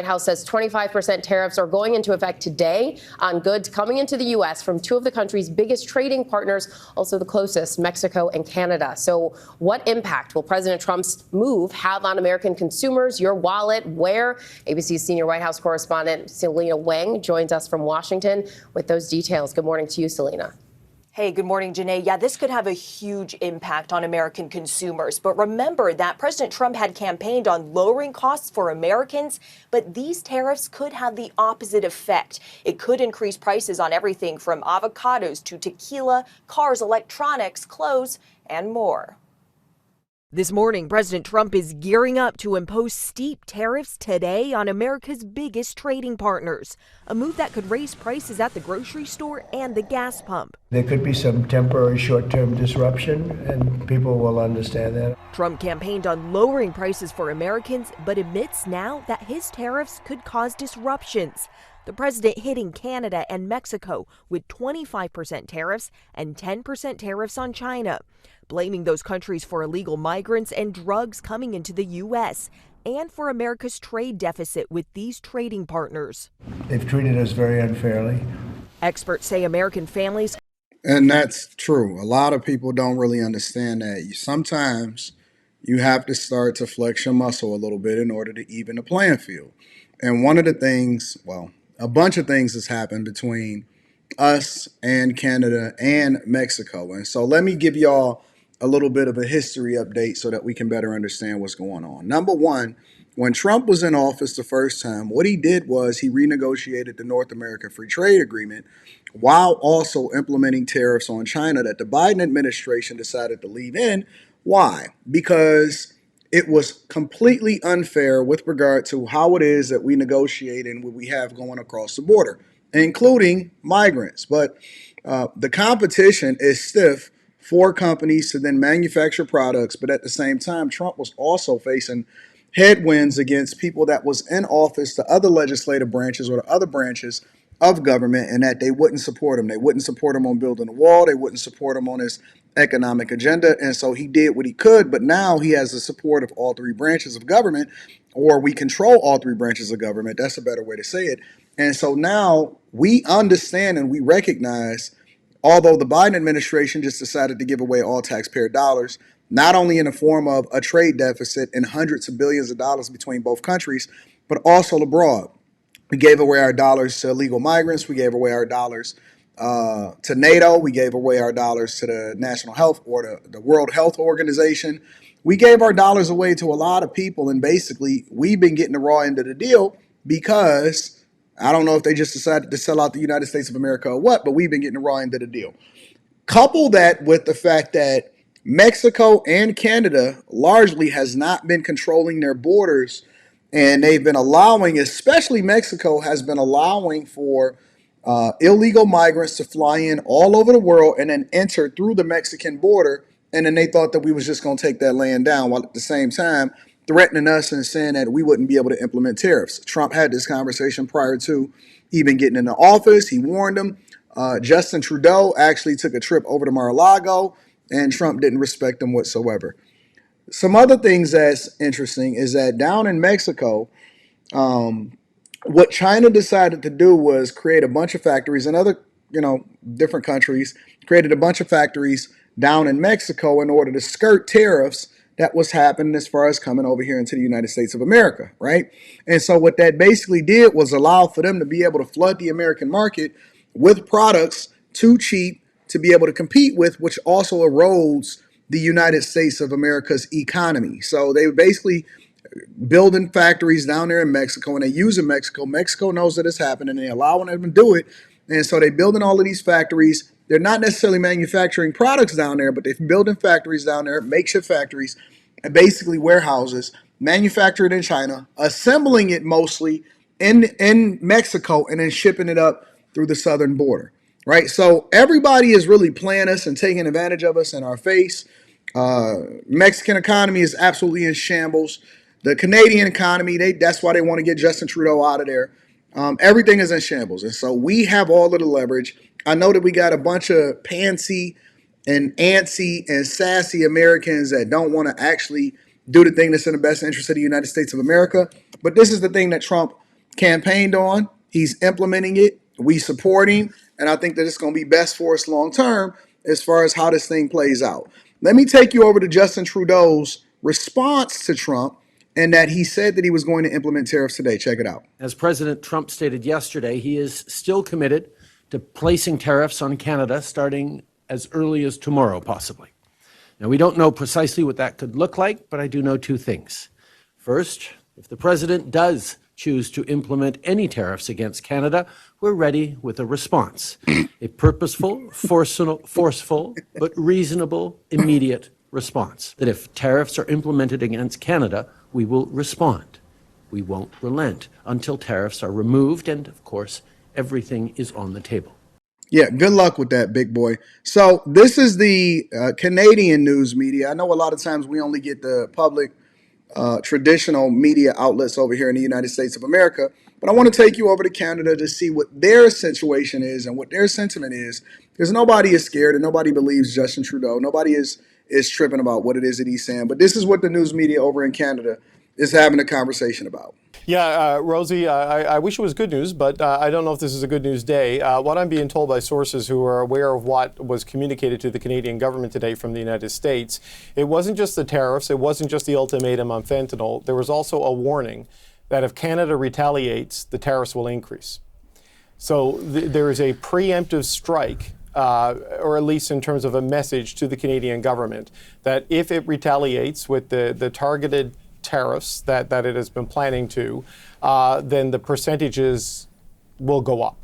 White House says 25% tariffs are going into effect today on goods coming into the U.S. from two of the country's biggest trading partners, also the closest, Mexico and Canada. So what impact will President Trump's move have on American consumers, your wallet, where? ABC's senior White House correspondent Selena Wang joins us from Washington with those details. Good morning to you, Selena. Hey, good morning, Janae. Yeah, this could have a huge impact on American consumers. But remember that President Trump had campaigned on lowering costs for Americans, but these tariffs could have the opposite effect. It could increase prices on everything from avocados to tequila, cars, electronics, clothes, and more. This morning, President Trump is gearing up to impose steep tariffs today on America's biggest trading partners, a move that could raise prices at the grocery store and the gas pump. There could be some temporary short-term disruption, and people will understand that. Trump campaigned on lowering prices for Americans, but admits now that his tariffs could cause disruptions. The president hitting Canada and Mexico with 25% tariffs and 10% tariffs on China, blaming those countries for illegal migrants and drugs coming into the U.S. and for America's trade deficit with these trading partners. They've treated us very unfairly. Experts say American families. And that's true. A lot of people don't really understand that. Sometimes you have to start to flex your muscle a little bit in order to even the playing field. And one of the things, well, a bunch of things has happened between us and Canada and Mexico. And so let me give y'all a little bit of a history update so that we can better understand what's going on. Number one, when Trump was in office the first time, what he did was he renegotiated the North American Free Trade Agreement while also implementing tariffs on China that the Biden administration decided to leave in. Why? Because it was completely unfair with regard to how it is that we negotiate and what we have going across the border, including migrants. But the competition is stiff for companies to then manufacture products. But at the same time, Trump was also facing headwinds against people that was in office, the other legislative branches or the other branches of government, and that they wouldn't support him. They wouldn't support him on building a wall. They wouldn't support him on his economic agenda. And so he did what he could, but now he has the support of all three branches of government, or we control all three branches of government. That's a better way to say it. And so now we understand and we recognize, although the Biden administration just decided to give away all taxpayer dollars, not only in the form of a trade deficit and hundreds of billions of dollars between both countries, but also abroad. We gave away our dollars to illegal migrants. We gave away our dollars to NATO. We gave away our dollars to the National Health or the World Health Organization. We gave our dollars away to a lot of people. And basically, we've been getting the raw end of the deal because I don't know if they just decided to sell out the United States of America or what, but we've been getting the raw end of the deal. Couple that with the fact that Mexico and Canada largely has not been controlling their borders, and they've been allowing, especially Mexico has been allowing for illegal migrants to fly in all over the world and then enter through the Mexican border. And then they thought that we was just going to take that land down, while at the same time threatening us and saying that we wouldn't be able to implement tariffs. Trump had this conversation prior to even getting into office. He warned them. Justin Trudeau actually took a trip over to Mar-a-Lago, and Trump didn't respect them whatsoever. Some other things that's interesting is that down in Mexico, what China decided to do was create a bunch of factories, and other, different countries created a bunch of factories down in Mexico in order to skirt tariffs that was happening as far as coming over here into the United States of America, right? And so what that basically did was allow for them to be able to flood the American market with products too cheap to be able to compete with, which also erodes the United States of America's economy. So they basically building factories down there in Mexico, and they use in Mexico. Mexico knows that it's happening, and they're allowing them to do it. And so they're building all of these factories. They're not necessarily manufacturing products down there, but they're building factories down there, makeshift factories, and basically warehouses, manufactured in China, assembling it mostly in Mexico, and then shipping it up through the southern border, right? So everybody is really playing us and taking advantage of us in our face. Mexican economy is absolutely in shambles. The Canadian economy, that's why they want to get Justin Trudeau out of there. Everything is in shambles. And so we have all of the leverage. I know that we got a bunch of pantsy and antsy and sassy Americans that don't want to actually do the thing that's in the best interest of the United States of America. But this is the thing that Trump campaigned on. He's implementing it. We support him. And I think that it's going to be best for us long term as far as how this thing plays out. Let me take you over to Justin Trudeau's response to Trump and that he said that he was going to implement tariffs today. Check it out. As President Trump stated yesterday, he is still committed to placing tariffs on Canada starting as early as tomorrow, possibly. Now, we don't know precisely what that could look like, but I do know two things. First, if the president does choose to implement any tariffs against Canada, we're ready with a response. A purposeful, forceful, but reasonable, immediate response. That if tariffs are implemented against Canada, we will respond. We won't relent until tariffs are removed, and of course, everything is on the table. Yeah, good luck with that, big boy. So this is the Canadian news media. I know a lot of times we only get the public traditional media outlets over here in the United States of America, but I want to take you over to Canada to see what their situation is and what their sentiment is, because nobody is scared and nobody believes Justin Trudeau. Nobody is tripping about what it is that he's saying, but this is what the news media over in Canada is having a conversation about. Yeah, Rosie, I wish it was good news, but I don't know if this is a good news day. What I'm being told by sources who are aware of what was communicated to the Canadian government today from the United States, it wasn't just the tariffs, it wasn't just the ultimatum on fentanyl. There was also a warning that if Canada retaliates, the tariffs will increase. So there is a preemptive strike, or at least in terms of a message to the Canadian government, that if it retaliates with the targeted tariffs that it has been planning to, then the percentages will go up.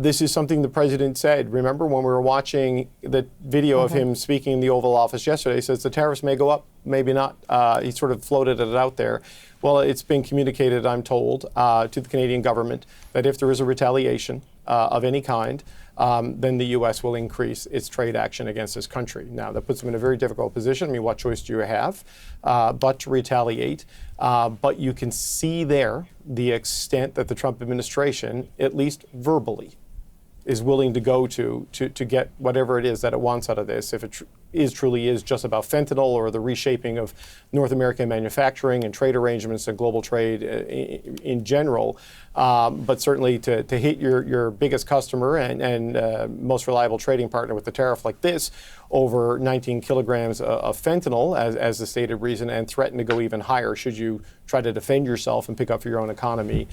This is something the president said. Remember when we were watching the video of him speaking in the Oval Office yesterday, he says the tariffs may go up, maybe not. He sort of floated it out there. Well, it's been communicated, I'm told, to the Canadian government that if there is a retaliation of any kind, then the U.S. will increase its trade action against this country. Now, that puts them in a very difficult position. I mean, what choice do you have but to retaliate? But you can see there the extent that the Trump administration, at least verbally, is willing to go to get whatever it is that it wants out of this. If it truly is just about fentanyl or the reshaping of North American manufacturing and trade arrangements and global trade in general, but certainly to hit your biggest customer and most reliable trading partner with a tariff like this over 19 kilograms of fentanyl as the stated reason, and threaten to go even higher should you try to defend yourself and pick up for your own economy,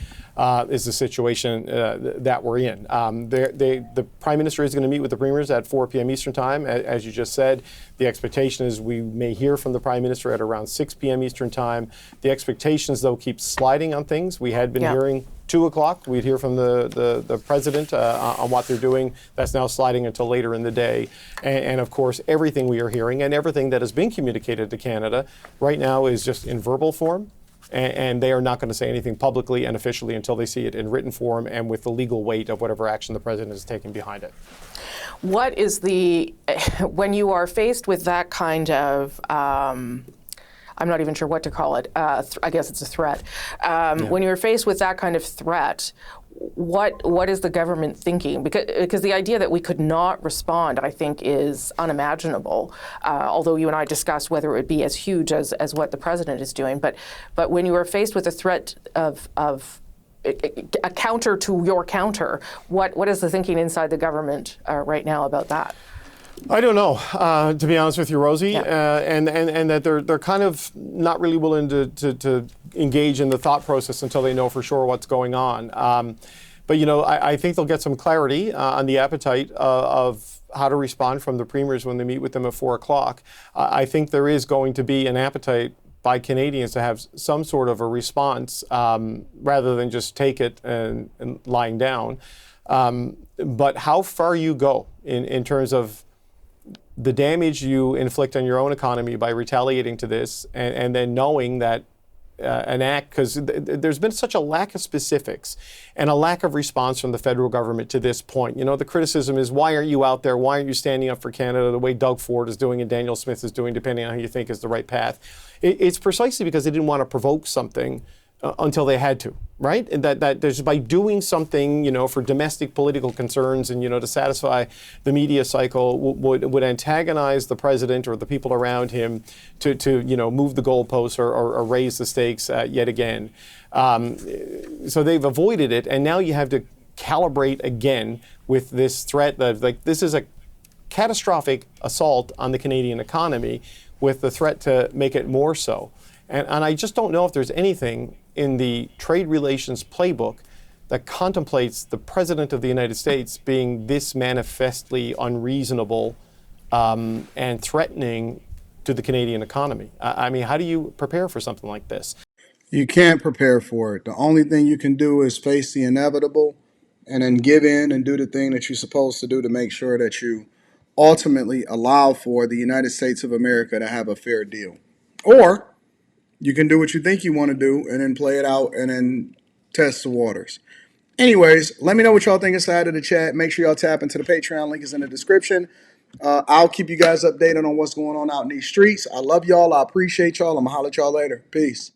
is the situation that we're in. The Prime Minister is going to meet with the premiers at 4 p.m. Eastern Time, as you just said. The expectation is we may hear from the Prime Minister at around 6 p.m. Eastern Time. The expectations, though, keep sliding on things. We had been hearing 2 o'clock. We'd hear from the President on what they're doing. That's now sliding until later in the day. And of course, everything we are hearing and everything that has been communicated to Canada right now is just in verbal form. And they are not going to say anything publicly and officially until they see it in written form and with the legal weight of whatever action the president is taking behind it. What is when you are faced with that kind of, I'm not even sure what to call it, I guess it's a threat. When you're faced with that kind of threat, what is the government thinking? Because the idea that we could not respond, I think, is unimaginable. Although you and I discussed whether it would be as huge as what the president is doing. But when you are faced with a threat of a counter to your counter, what is the thinking inside the government right now about that? I don't know, to be honest with you, Rosie, and that they're kind of not really willing to engage in the thought process until they know for sure what's going on. But, you know, I think they'll get some clarity on the appetite of how to respond from the premiers when they meet with them at 4 o'clock. I think there is going to be an appetite by Canadians to have some sort of a response rather than just take it and lying down. But how far you go in terms of the damage you inflict on your own economy by retaliating to this, and then knowing that an act, because there's been such a lack of specifics and a lack of response from the federal government to this point. You know, the criticism is, why aren't you out there? Why aren't you standing up for Canada the way Doug Ford is doing and Daniel Smith is doing, depending on who you think is the right path? It's precisely because they didn't want to provoke something until they had to, right? And that there's by doing something, for domestic political concerns and, to satisfy the media cycle would antagonize the president or the people around him to move the goalposts or raise the stakes yet again. So they've avoided it, and now you have to calibrate again with this threat that this is a catastrophic assault on the Canadian economy with the threat to make it more so. And I just don't know if there's anything in the trade relations playbook that contemplates the President of the United States being this manifestly unreasonable and threatening to the Canadian economy. I mean, how do you prepare for something like this? You can't prepare for it. The only thing you can do is face the inevitable and then give in and do the thing that you're supposed to do to make sure that you ultimately allow for the United States of America to have a fair deal. Or you can do what you think you want to do and then play it out and then test the waters. Anyways, let me know what y'all think inside of the chat. Make sure y'all tap into the Patreon. Link is in the description. I'll keep you guys updated on what's going on out in these streets. I love y'all. I appreciate y'all. I'm going to holler at y'all later. Peace.